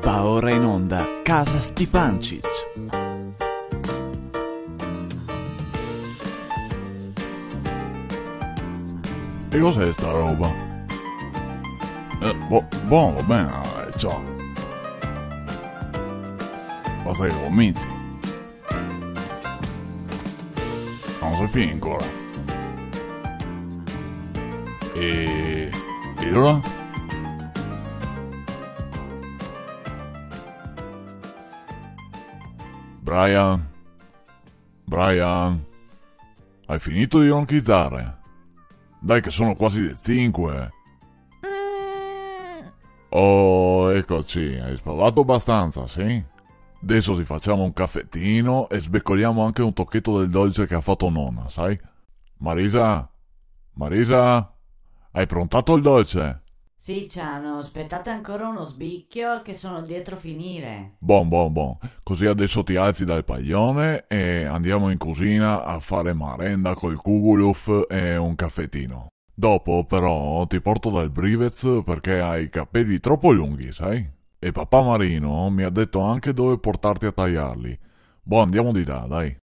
Va ora in onda Casa Stipancic. E cos'è sta roba? Buono, va bene, ciao. Ma sei cominci? Non si finì ancora. E ora? Brian, hai finito di ronchizzare? Dai che sono quasi le 5. Oh, eccoci, hai spavato abbastanza, sì? Adesso ci facciamo un caffettino e sbeccoliamo anche un tocchetto del dolce che ha fatto nonna, sai? Marisa, hai prontato il dolce? Sì, Ciano, aspettate ancora uno sbicchio che sono dietro finire. Bon. Così adesso ti alzi dal paglione e andiamo in cucina a fare merenda col Kuguluf e un caffettino. Dopo, però, ti porto dal Brivez perché hai i capelli troppo lunghi, sai? E papà Marino mi ha detto anche dove portarti a tagliarli. Boh, andiamo di là, dai.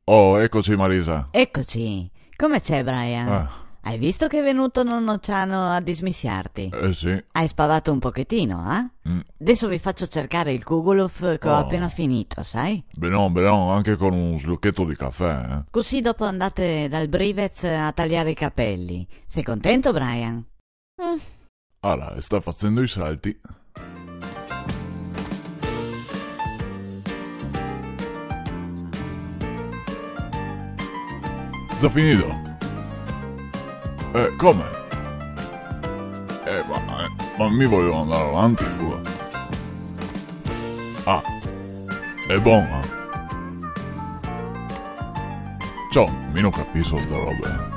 Oh, eccoci Marisa. Eccoci. Come c'è, Brian? Eh, Hai visto che è venuto nonno Ciano a dismissiarti? sì. Hai spavato un pochettino, eh? Mm. Adesso vi faccio cercare il Kuguluf che ho Oh. appena finito, sai? Benon, anche con un slucchetto di caffè, eh. Così dopo andate dal Brivez a tagliare i capelli. Sei contento, Brian? Allora, sta facendo i salti. Già finito? Come? Ma mi voglio andare avanti, scusa. Ah, è buono. Ciao, mi non capisco sta roba.